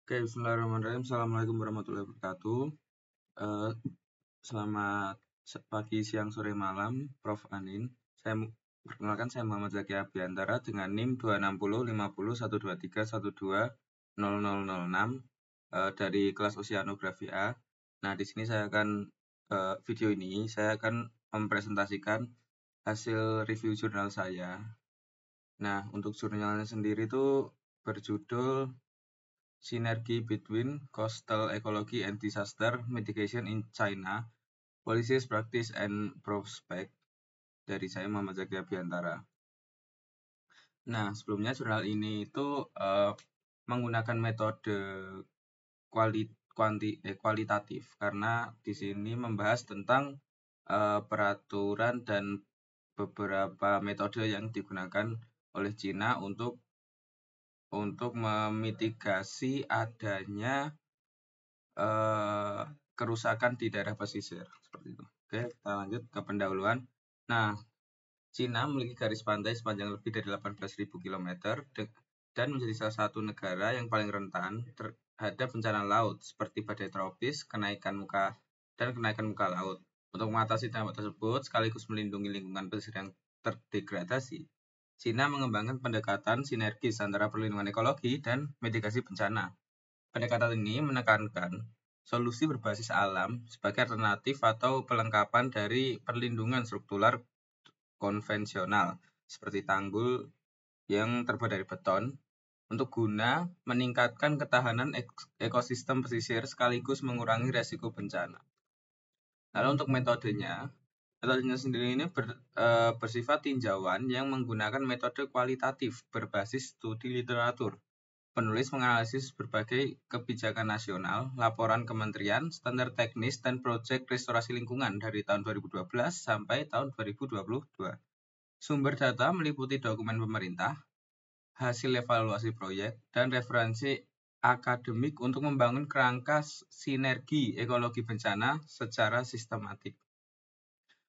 Oke, bismillahirrahmanirrahim. Assalamualaikum warahmatullahi wabarakatuh. Eh, Selamat pagi, siang, sore, malam, Prof. Anin. Perkenalkan, saya Muhammad Zaki Abiantara dengan NIM 260505123120006 dari kelas Oceanografi A. Nah, di sini video ini saya akan mempresentasikan hasil review jurnal saya. Nah, untuk jurnalnya sendiri itu berjudul Synergy between Coastal Ecology and Disaster Mitigation in China, Policies, Practice, and Prospect, dari saya Muhammad Zaki Abiantara. Nah, sebelumnya jurnal ini itu menggunakan metode kualitatif karena di sini membahas tentang peraturan dan beberapa metode yang digunakan oleh China untuk memitigasi adanya kerusakan di daerah pesisir seperti itu. Oke, kita lanjut ke pendahuluan. Nah, Cina memiliki garis pantai sepanjang lebih dari 18.000 km dan menjadi salah satu negara yang paling rentan terhadap bencana laut seperti badai tropis, kenaikan muka laut. Untuk mengatasi dampak tersebut sekaligus melindungi lingkungan pesisir yang terdegradasi, Cina mengembangkan pendekatan sinergis antara perlindungan ekologi dan mitigasi bencana. Pendekatan ini menekankan solusi berbasis alam sebagai alternatif atau pelengkapan dari perlindungan struktural konvensional seperti tanggul yang terbuat dari beton untuk guna meningkatkan ketahanan ekosistem pesisir sekaligus mengurangi resiko bencana. Lalu untuk metodenya sendiri ini bersifat tinjauan yang menggunakan metode kualitatif berbasis studi literatur. Penulis menganalisis berbagai kebijakan nasional, laporan kementerian, standar teknis, dan proyek restorasi lingkungan dari tahun 2012 sampai tahun 2022. Sumber data meliputi dokumen pemerintah, hasil evaluasi proyek, dan referensi akademik untuk membangun kerangka sinergi ekologi bencana secara sistematik.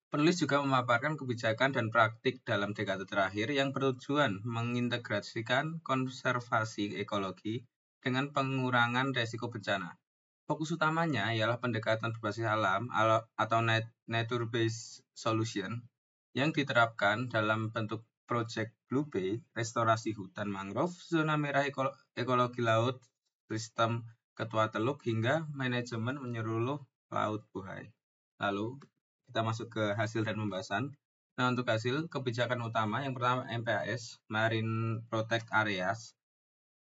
Penulis juga memaparkan kebijakan dan praktik dalam dekade terakhir yang bertujuan mengintegrasikan konservasi ekologi dengan pengurangan resiko bencana. Fokus utamanya ialah pendekatan berbasis alam atau nature-based solution yang diterapkan dalam bentuk proyek Blue Bay, restorasi hutan mangrove, zona merah ekologi laut, sistem ketua teluk, hingga manajemen menyeluruh laut buhay. Lalu, kita masuk ke hasil dan pembahasan. Nah, untuk hasil kebijakan utama, yang pertama MPAS, Marine Protect Areas,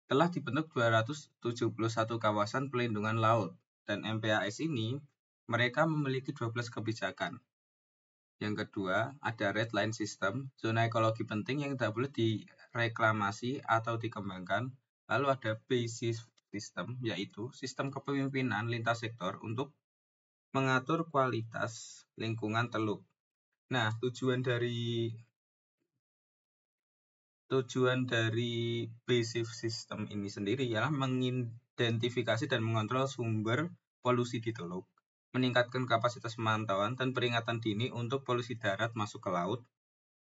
telah dibentuk 271 kawasan pelindungan laut, dan MPAS ini mereka memiliki 12 kebijakan. Yang kedua, ada Red Line System, zona ekologi penting yang tidak boleh direklamasi atau dikembangkan. Lalu ada Basis System, yaitu sistem kepemimpinan lintas sektor untuk mengatur kualitas lingkungan teluk. Nah, tujuan dari Basis System ini sendiri ialah mengidentifikasi dan mengontrol sumber polusi di teluk, meningkatkan kapasitas pemantauan dan peringatan dini untuk polusi darat masuk ke laut,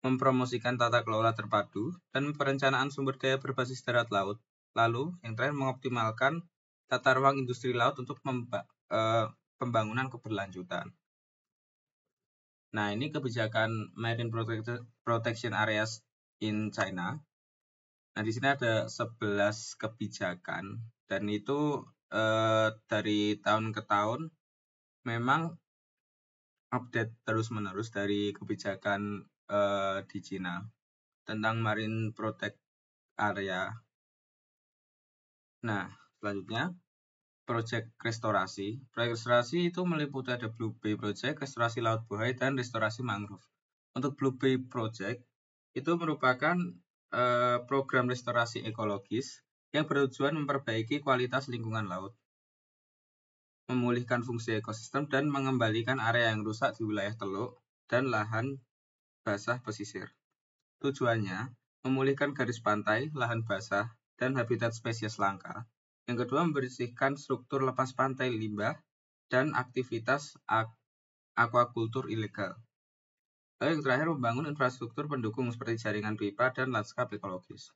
mempromosikan tata kelola terpadu, dan perencanaan sumber daya berbasis darat laut. Lalu, yang terakhir mengoptimalkan tata ruang industri laut untuk pembangunan keberlanjutan. Nah, ini kebijakan Marine Protection Areas in China. Nah, di sini ada 11 kebijakan dan itu dari tahun ke tahun memang update terus-menerus dari kebijakan di China tentang Marine Protect Area. Nah, selanjutnya Proyek restorasi. Proyek restorasi itu meliputi ada Blue Bay Project, restorasi laut buhay, dan restorasi mangrove. Untuk Blue Bay Project, itu merupakan program restorasi ekologis yang bertujuan memperbaiki kualitas lingkungan laut, memulihkan fungsi ekosistem, dan mengembalikan area yang rusak di wilayah teluk dan lahan basah pesisir. Tujuannya, memulihkan garis pantai, lahan basah, dan habitat spesies langka. Yang kedua, membersihkan struktur lepas pantai limbah dan aktivitas aquakultur ilegal. Lalu yang terakhir, membangun infrastruktur pendukung seperti jaringan pipa dan lanskap ekologis.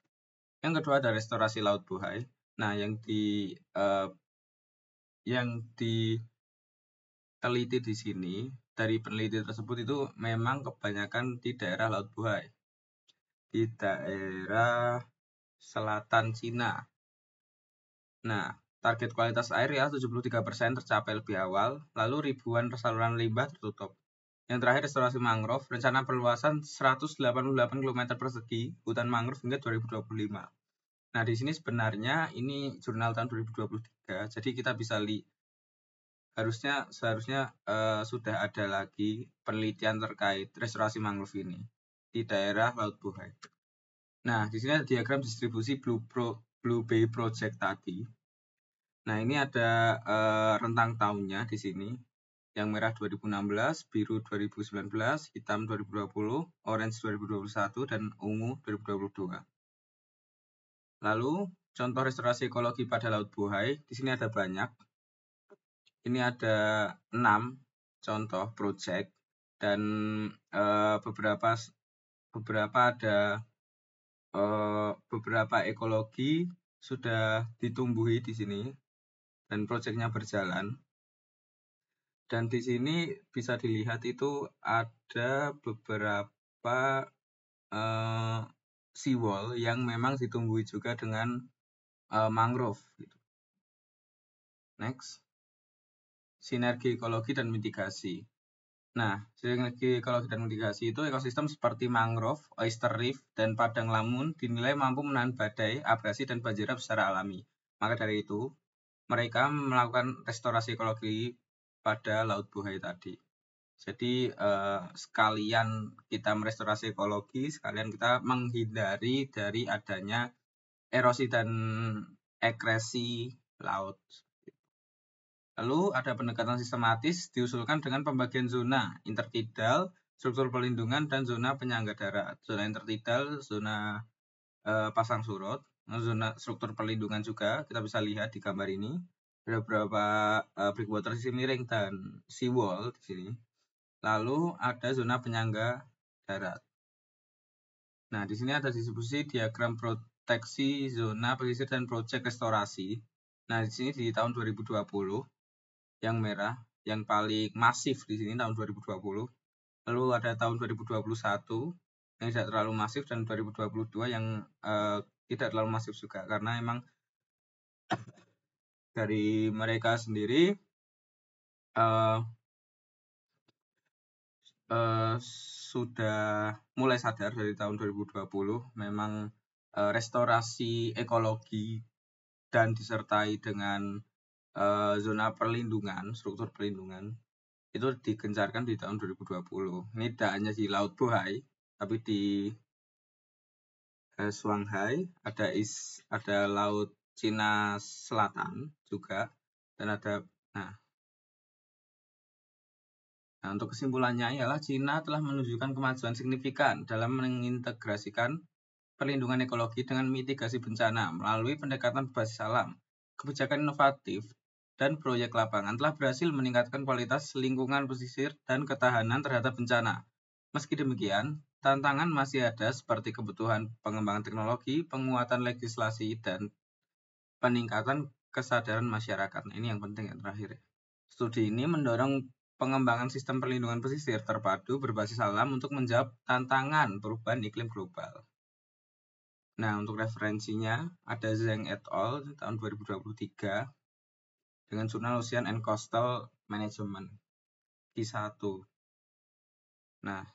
Yang kedua ada restorasi laut buhay. Nah, yang diteliti di sini dari peneliti tersebut itu memang kebanyakan di daerah Laut Bohai, di daerah selatan Cina. Nah, target kualitas air ya 73% tercapai lebih awal, lalu ribuan saluran limbah tertutup. Yang terakhir restorasi mangrove, rencana perluasan 188 km persegi hutan mangrove hingga 2025. Nah, di sini sebenarnya ini jurnal tahun 2023, jadi kita bisa seharusnya sudah ada lagi penelitian terkait restorasi mangrove ini di daerah Laut Bohai. Nah, di sini ada diagram distribusi Blue Bay Project tadi. Nah, ini ada rentang tahunnya di sini. Yang merah 2016, biru 2019, hitam 2020, orange 2021, dan ungu 2022. Lalu, contoh restorasi ekologi pada Laut Bohai, di sini ada banyak. Ini ada 6 contoh project, dan beberapa ada beberapa ekologi sudah ditumbuhi di sini, dan proyeknya berjalan. Dan di sini bisa dilihat itu ada beberapa seawall yang memang ditumbuhi juga dengan mangrove. Gitu. Next, sinergi ekologi dan mitigasi. Nah, sinergi ekologi dan mitigasi itu ekosistem seperti mangrove, oyster reef, dan padang lamun dinilai mampu menahan badai, abrasi, dan banjirop secara alami. Maka dari itu, mereka melakukan restorasi ekologi pada Laut Bohai tadi. Jadi sekalian kita merestorasi ekologi, sekalian kita menghindari dari adanya erosi dan ekresi laut. Lalu ada pendekatan sistematis diusulkan dengan pembagian zona intertidal, struktur pelindungan, dan zona penyangga darat. Zona intertidal, zona pasang surut, zona struktur perlindungan juga kita bisa lihat di gambar ini. Ada beberapa breakwater sisi miring dan seawall di sini. Lalu ada zona penyangga darat. Nah, di sini ada distribusi diagram proteksi zona pesisir dan proyek restorasi. Nah, di sini di tahun 2020 yang merah, yang paling masif di sini tahun 2020. Lalu ada tahun 2021 yang tidak terlalu masif dan 2022 yang tidak terlalu masif juga karena emang dari mereka sendiri sudah mulai sadar dari tahun 2020 memang restorasi ekologi dan disertai dengan zona perlindungan, struktur perlindungan itu digencarkan di tahun 2020. Ini tidak hanya di Laut Bohai, tapi di Shanghai, ada Laut Cina Selatan juga, dan ada Nah, untuk kesimpulannya ialah Cina telah menunjukkan kemajuan signifikan dalam mengintegrasikan perlindungan ekologi dengan mitigasi bencana melalui pendekatan berbasis alam. Kebijakan inovatif dan proyek lapangan telah berhasil meningkatkan kualitas lingkungan pesisir dan ketahanan terhadap bencana. Meski demikian, tantangan masih ada seperti kebutuhan pengembangan teknologi, penguatan legislasi, dan peningkatan kesadaran masyarakat. Nah, ini yang penting yang terakhir. Studi ini mendorong pengembangan sistem perlindungan pesisir terpadu berbasis alam untuk menjawab tantangan perubahan iklim global. Nah, untuk referensinya ada Zheng et al. Tahun 2023 dengan jurnal Ocean and Coastal Management Q1. Nah,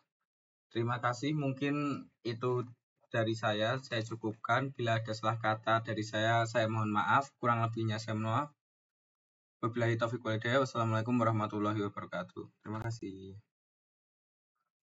terima kasih. Mungkin itu dari saya cukupkan. Bila ada salah kata dari saya mohon maaf. Kurang lebihnya saya mohon maaf. Wabillahi taufiq wal hidayah. Wassalamualaikum warahmatullahi wabarakatuh. Terima kasih.